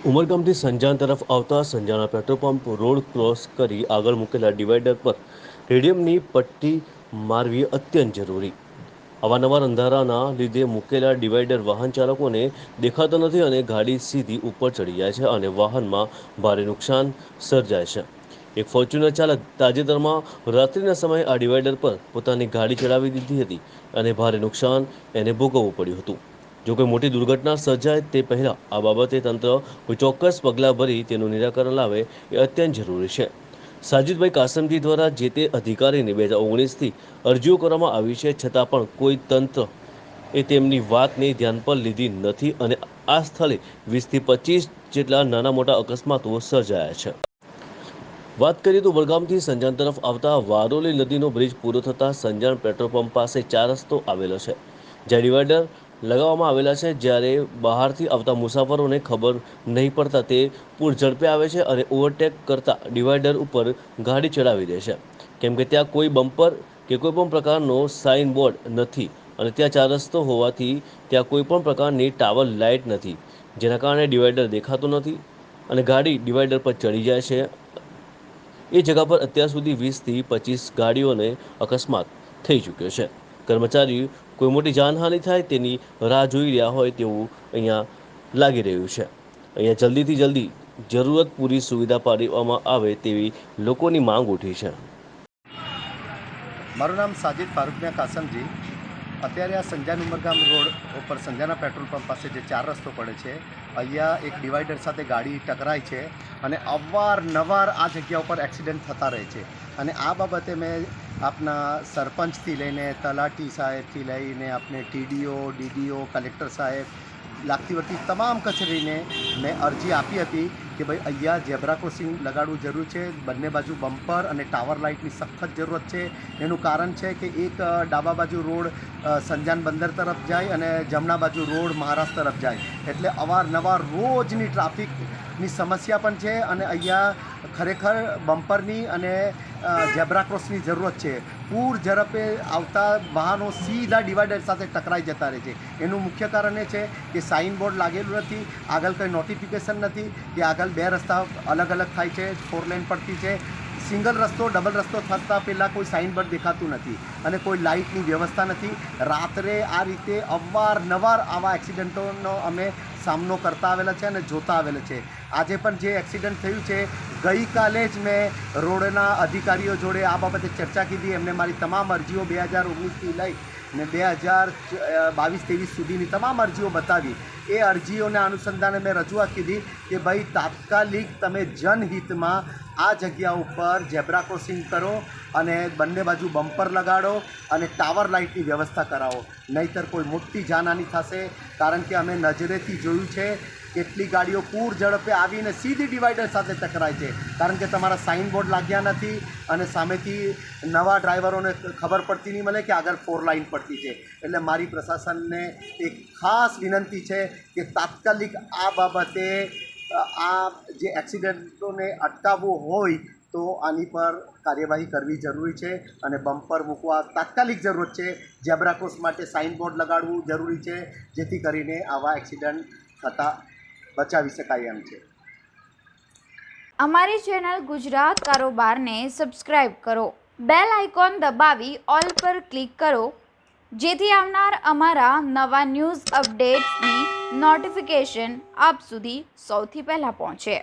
ઉમરગામથી સંજાણ તરફ આવતા સંજાણા petrol pump road cross કરી આગળ મૂકેલા ડિવાઈડર પર રેડિયમની પટ્ટી મારવી અત્યંત જરૂરી। અવારનવાર અંધારાના લીધે મૂકેલા ડિવાઈડર વાહન ચાલકોને દેખાતો નથી અને ગાડી સીધી ઉપર ચડી જાય છે અને વાહનમાં ભારે નુકસાન સર્જાય છે। એક ફોર્ચ્યુનર ચાલક તાજેતરમાં રાત્રિના સમયે આ ડિવાઈડર પર પોતાની ગાડી ચડાવી દીધી હતી અને ભારે નુકસાન એને ભોગવવું પડ્યું હતું। જો કોઈ મોટી દુર્ઘટના સર્જાય તે પહેલાં આ બાબતે તંત્ર કોઈ ચોક્કસ પગલાં ભરી તેનું નિરાકરણ લાવે એ અત્યંત જરૂરી છે। સાજિદભાઈ કાસમજી દ્વારા જે તે અધિકારીને 2019થી અરજીઓ કરવામાં આવી છે, છતાં પણ કોઈ તંત્ર એ તેમની વાતને ધ્યાન પર લીધી નથી અને આ સ્થળે 20થી 25 જેટલા નાના મોટા અકસ્માતો સર્જાયા છે। વાત કરીએ તો વડગામથી સંજાણ તરફ આવતા વારોલી નદીનો બ્રિજ પૂરો થતાં સંજાણ પેટ્રોલ પંપ પાસે 4 રસ્તો આવેલો છે, જ્યાં ડિવાઈડર લગાવવામાં આવેલા છે। જ્યારે બહારથી આવતા મુસાફરોને ખબર નહીં પડતા તે પૂર ઝડપે આવે છે અને ઓવરટેક કરતા ડિવાઈડર ઉપર ગાડી ચડાવી દે છે, કેમ કે ત્યાં કોઈ બમ્પર કે કોઈ પણ પ્રકારનો સાઇન બોર્ડ નથી અને ત્યાં 4 રસ્તો હોવાથી ત્યાં કોઈ પણ પ્રકારની ટાવર લાઇટ નથી, જેના કારણે ડિવાઈડર દેખાતું નથી અને ગાડી ડિવાઈડર પર ચડી જાય છે। એ જગા પર અત્યાર સુધી 20થી 25 ગાડીઓને અકસ્માત થઈ ચૂક્યો છે। કર્મચારી કોઈ મોટી જાનહાનિ થાય તેની રાહ જોઈ રહ્યા હોય તેવું અહીંયા લાગી રહ્યું છે। અહીંયા જલ્દીથી જલ્દી જરૂરત પૂરી સુવિધા પાડવામાં આવે તેવી લોકોની માંગ ઉઠી છે। મારું નામ સાજિદ ફારૂકમિયા કાસમજી। અત્યારે આ સંજાણ ઉમરગામ રોડ ઉપર સંજાના પેટ્રોલ પંપ પાસે જે 4 રસ્તો પડે છે, અહીંયા એક ડિવાઈડર સાથે ગાડી ટકરાય છે અને અવારનવાર આ જગ્યા ઉપર એક્સિડન્ટ થતા રહે છે। અને આ બાબતે મેં આપના સરપંચથી લઈને તલાટી સાહેબથી લઈને આપને ટીડીઓ, ડીડીઓ, કલેક્ટર સાહેબ લાગતી વળતી તમામ કચેરીને મેં અરજી આપી હતી કે ભાઈ અહીંયા ઝેબ્રા ક્રોસિંગ લગાડવું જરૂર છે। બંને બાજુ બમ્પર અને ટાવર લાઇટની સખત જરૂરત છે। એનું કારણ છે કે એક ડાબા બાજુ રોડ સંજાણ બંદર તરફ જાય અને જમણા બાજુ રોડ મહારાષ્ટ્ર તરફ જાય, એટલે અવારનવાર રોજની ટ્રાફિકની સમસ્યા પણ છે અને અહીંયા ખરેખર બમ્પરની અને ઝેબ્રા ક્રોસની જરૂરત છે। પૂર ઝડપે આવતા વાહનો સીધા ડિવાઈડર સાથે ટકરાઈ જતા રહે છે। એનું મુખ્ય કારણ એ છે કે સાઇન બોર્ડ લાગેલું નથી, આગળ કંઈ નોટિફિકેશન નથી કે આગળ 2 રસ્તા અલગ અલગ થાય છે, 4 લેન પડતી છે। સિંગલ રસ્તો ડબલ રસ્તો થતાં પહેલાં કોઈ સાઇન બોર્ડ દેખાતું નથી અને કોઈ લાઇટની વ્યવસ્થા નથી। રાત્રે આ રીતે અવારનવાર આવા એક્સિડન્ટોનો અમે સામનો કરતા આવેલા છે અને જોતા આવેલા છે। આજે પણ જે એક્સિડન્ટ થયું છે, ગઈકાલે જ મેં રોડના અધિકારીઓ જોડે આ બાબતે ચર્ચા કીધી। એમને મારી તમામ અરજીઓ 2019થી લઈ ને 2022-23 સુધીની તમામ અરજીઓ બતાવી। એ અરજીઓના અનુસંધાને મેં રજૂઆત કીધી કે ભાઈ તાત્કાલિક તમે જનહિતમાં આ જગ્યા ઉપર ઝેબ્રા ક્રોસિંગ કરો અને બંને બાજુ બમ્પર લગાડો અને ટાવર લાઇટની વ્યવસ્થા કરાવો, નહીંતર કોઈ મોટી જાનહાનિ થશે। કારણ કે અમે નજરેથી જોયું છે કેટલી ગાડીઓ પૂર ઝડપે આવીને સીધી ડિવાઈડર સાથે ટકરાય છે, કારણ કે તમારા સાઇન બોર્ડ લાગ્યા નથી અને સામેથી નવા ડ્રાઈવરોને ખબર પડતી નહીં મળે કે આગળ 4 લાઇન પડતી છે। એટલે મારી પ્રશાસનને એક ખાસ વિનંતી છે કે તાત્કાલિક આ બાબતે આ જે એક્સિડન્ટોને અટકાવવું હોય તો આની પર કાર્યવાહી કરવી જરૂરી છે અને બમ્પર મૂકવા તાત્કાલિક જરૂરત છે। ઝેબ્રા ક્રોસ માટે સાઇન બોર્ડ લગાડવું જરૂરી છે, જેથી કરીને આવા એક્સિડન્ટ થતાં બચાવી શકાય એમ છે। અમારી ચેનલ ગુજરાત કારોબારને સબસ્ક્રાઇબ કરો, બેલ આઇકોન દબાવી ઓલ પર ક્લિક કરો, જેથી આવનાર અમારા નવા ન્યૂઝ અપડેટ્સની નોટિફિકેશન આપ સુધી સૌથી પહેલાં પહોંચે।